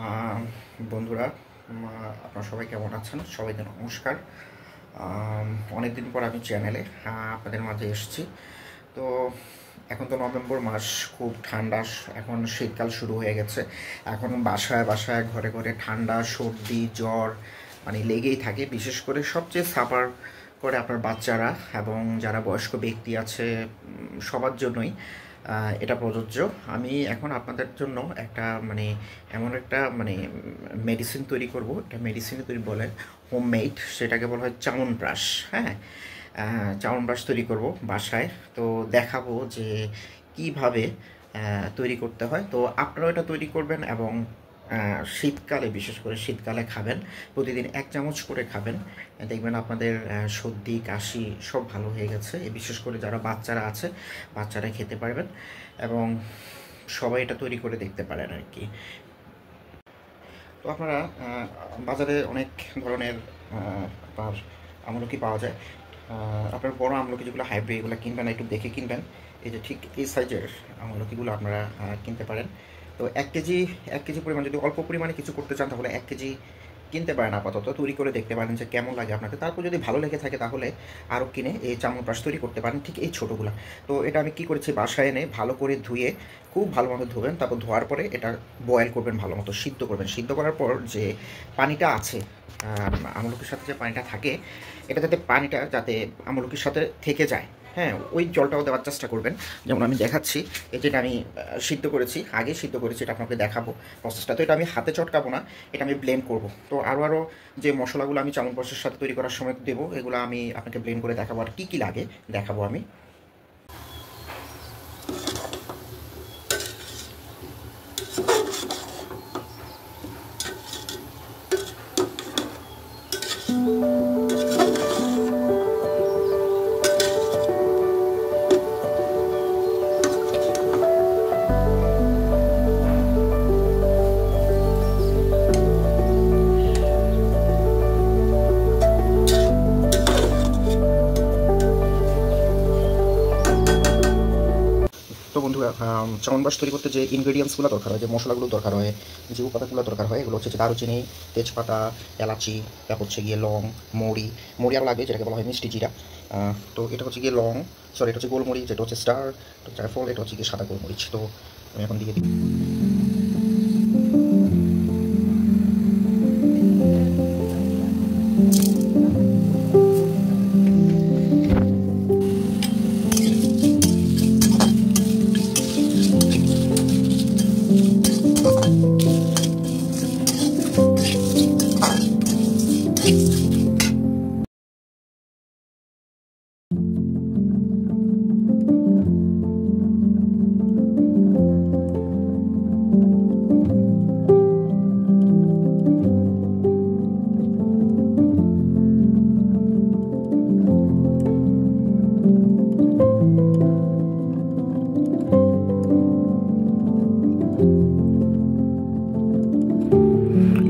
আহ, বন্ধুরা, আপনারা সবাই কেমন আছেন? সবাইকে নমস্কার। অনেকদিন পর আমি চ্যানেলে আপনাদের মাঝে এসেছি। তো এখন তো নভেম্বর মাস, খুব ঠান্ডা, এখন শীতকাল শুরু হয়ে গেছে। এখন বাসায় বাসায় ঘরে ঘরে ঠান্ডা, সর্দি, জ্বর মানে লেগেই থাকে। বিশেষ করে সবচেয়ে সাফার করে আপনার বাচ্চারা এবং যারা বয়স্ক ব্যক্তি আছে, সবার জন্যই এটা প্রযোজ্য। আমি এখন আপনাদের জন্য একটা এমন একটা মেডিসিন তৈরি করব। এটা মেডিসিন তৈরি বলে হোমমেড, সেটাকে বলা হয় চামনপ্রাশ। হ্যাঁ, চামনপ্রাশ তৈরি করব বাসায়। তো দেখাবো যে কিভাবে তৈরি করতে হয়। তো আপনারাও এটা তৈরি করবেন এবং শীতকালে, বিশেষ করে শীতকালে খাবেন। প্রতিদিন 1 চামচ করে খাবেন। দেখবেন আপনাদের সর্দি কাশি সব ভালো হয়ে গেছে। বিশেষ করে যারা বাচ্চারা আছে, বাচ্চারা খেতে পারবেন এবং সবাই এটা তৈরি করে দেখতে পারেন আর কি। তো আপনারা বাজারে অনেক ধরনের আপনার আমলকি পাওয়া যায়। আপনার বড় আমলকি যেগুলো হাইব্রিড, এগুলো কিনবেন না, একটু দেখে কিনবেন। এই যে ঠিক এই সাইজের আমলকিগুলো আপনারা কিনতে পারেন। তো 1 কেজি, 1 কেজি পরিমাণ যদি অল্প পরিমাণে কিছু করতে চান তাহলে 1 কেজি কিনতে পারেন। আপাতত তৈরি করে দেখতে পারেন যে কেমন লাগে আপনাদের। তারপর যদি ভালো লেগে থাকে তাহলে আরও কিনে এই চামড়াস তৈরি করতে পারেন, ঠিক এই ছোটোগুলো। তো এটা আমি কি করেছি, বাসায় এনে ভালো করে ধুয়ে, খুব ভালো মতো ধোবেন। তারপর ধোয়ার পরে এটা বয়েল করবেন, ভালো মতো সিদ্ধ করবেন। সিদ্ধ করার পর যে পানিটা আছে, আমলকির সাথে যে পানিটা থাকে, এটা যাতে আমলকির সাথে থেকে যায়। হ্যাঁ, ওই জলটাও দেওয়ার চেষ্টা করবেন। যেমন আমি দেখাচ্ছি, এই যেটা আমি সিদ্ধ করেছি, আগে সিদ্ধ করেছি, এটা আপনাকে দেখাবো প্রসেসটা। তো এটা আমি হাতে চটকাবো না, এটা আমি ব্লেন্ড করব। তো আরও যে মশলাগুলো আমি চামনপ্রাশের সাথে তৈরি করার সময় দেবো, এগুলো আমি আপনাকে ব্লেন্ড করে দেখাবো। আর কী কী লাগে দেখাবো আমি। তো বন্ধুরা, চাউনবাস তৈরি করতে যে ইনগ্রেডিয়েন্টসগুলো দরকার হয়, যে মশলাগুলো দরকার হয়, যে উপাদানগুলো দরকার হয়, এগুলো হচ্ছে যে দারুচিনি, তেজপাতা, এলাচি, তারপর হচ্ছে গিয়ে লং, মৌরি। মৌরি আরও লাগবে, যেটাকে বলা হয় মিষ্টি জিরা। তো এটা হচ্ছে গিয়ে লং, সরি, এটা হচ্ছে গোলমরিচ, যেটা হচ্ছে স্টার, তো জায়ফল, এটা হচ্ছে গিয়ে সাদা গোলমরিচ। তো আমি এখন দিয়ে দিই।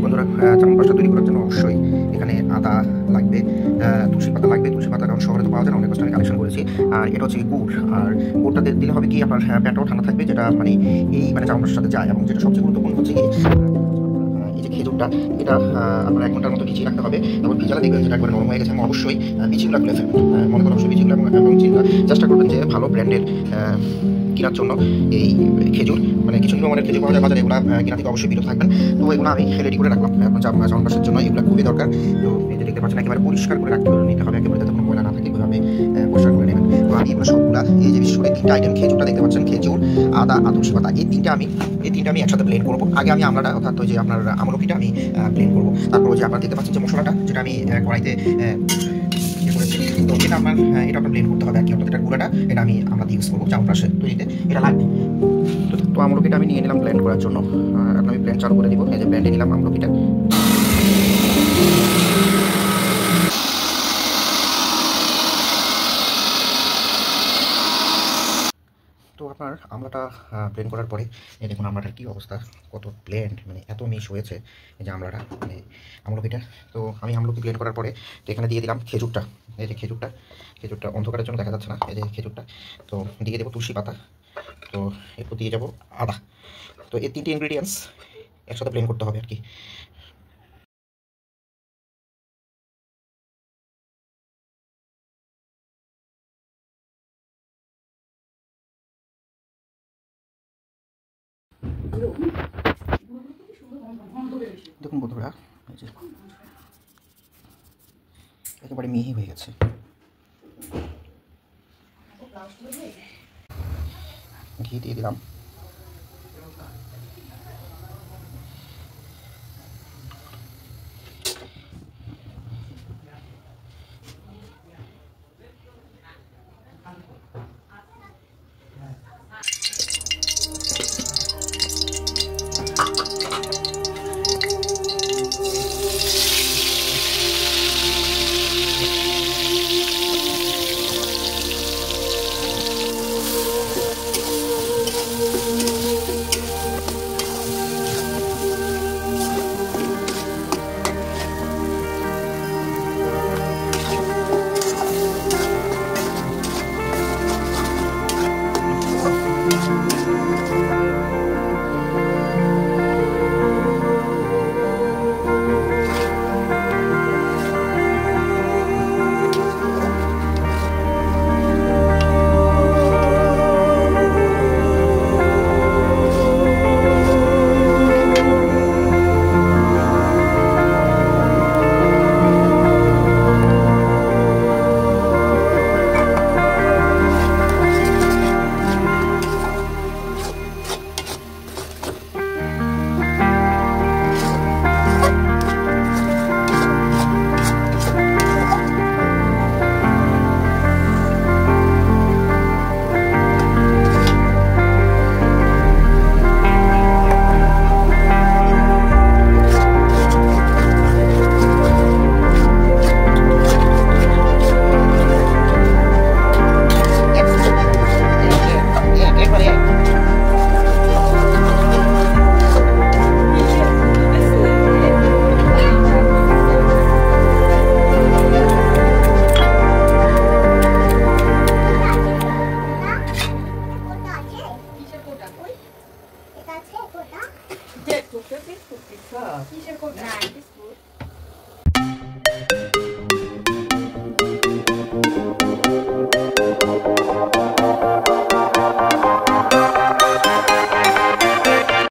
বন্ধুরা, চামপাসটা তৈরি করার জন্য অবশ্যই এখানে আদা লাগবে, তুলসী পাতা লাগবে। তুলসী পাতা কারণ শহরে তো পাওয়া যায় না, অনেক কষ্ট আমি কালেকশন করেছি। আর এটা হচ্ছে গুড়। আর গুড়টা দিলে হবে কি, আপনার পেটটাও ঠান্ডা থাকবে, যেটা এই চামপাসের সাথে যায়। এবং যেটা সবচেয়ে গুরুত্বপূর্ণ হচ্ছে কি, এই যে খেজুরটা, এটা আপনার 1 ঘন্টার মতো ভিজিয়ে রাখতে হবে। এবং ভিজালে দেখবেন যেটা একবার নরম হয়ে গেছে। এবং অবশ্যই বিচিগুলো খুলে ফেলবেন। মনে করেন অবশ্যই বিচিগুলো এবং চিন্তা চেষ্টা করবেন যে ভালো ব্র্যান্ডের কেনার জন্য এই খেজুর, কিছু নিয়মের খেজুর পাওয়া যায় বাজারে, এগুলো কেনা থেকে অবশ্যই বিরত থাকবেন। তো এগুলো আমি রেডি করে রাখলাম। এখন চামপাসের জন্য এগুলো খুবই দরকার। তো এই যে দেখতে পাচ্ছেন, একেবারে পরিষ্কার করে নিতে হবে, একেবারে যাতে কোনো ময়লা না থাকে, এভাবে পরিষ্কার করে নেবেন। তো আমি এগুলো সবগুলা, এই যে বিশেষ করে 3টা আইটেম, খেজুরটা দেখতে পাচ্ছেন, খেজুর, আদা আর তুলসী পাতা, এই তিনটা আমি একসাথে ব্লেন্ড করবো। আগে আমি আমলাটা, অর্থাৎ ওই যে আপনার আমলকিটা আমি ব্লেন্ড করবো। তারপর ওই যে আপনারা দেখতে পাচ্ছেন যে মশলাটা, যেটা আমি কড়াইতে করেছি, তো এটা এটা আপনার ব্লেন্ড করতে হবে আর কি। অর্থাৎ এটা গুঁড়াটা, এটা আমরা ইউজ করবো চামপাসের তৈরিতে, এটা লাগবে। তো আমলকিটা আমি নিয়ে নিলাম ব্লেন্ড করার জন্য। এখন আমি ব্লেন্ড চালু করে দিব। এই যে ব্লেন্ডে নিলাম আমলকিটা। তো আপনার আমলাটা ব্লেন্ড করার পরে এই দেখুন আমলাটার কী অবস্থা, কত ব্লেন্ড, এত মিশ হয়েছে এই যে আমলাটা, আমলকিটা। তো আমি আমলকি ব্লেন্ড করার পরে তো এখানে দিয়ে দিলাম খেজুরটা। এই যে খেজুরটা অন্ধকারের জন্য দেখা যাচ্ছে না, এই যে খেজুরটা। তো দিয়ে দেবো তুলসী পাতা। তো এরপর দিয়ে যাবো আদা। তো এই 3টে ইনগ্রিডিয়েন্টস একসাথে প্লেন করতে হবে আর কি। দেখুন বন্ধুরা, এই যে একেবারে মিহি হয়ে গেছে। ঘি দিয়ে দিলাম।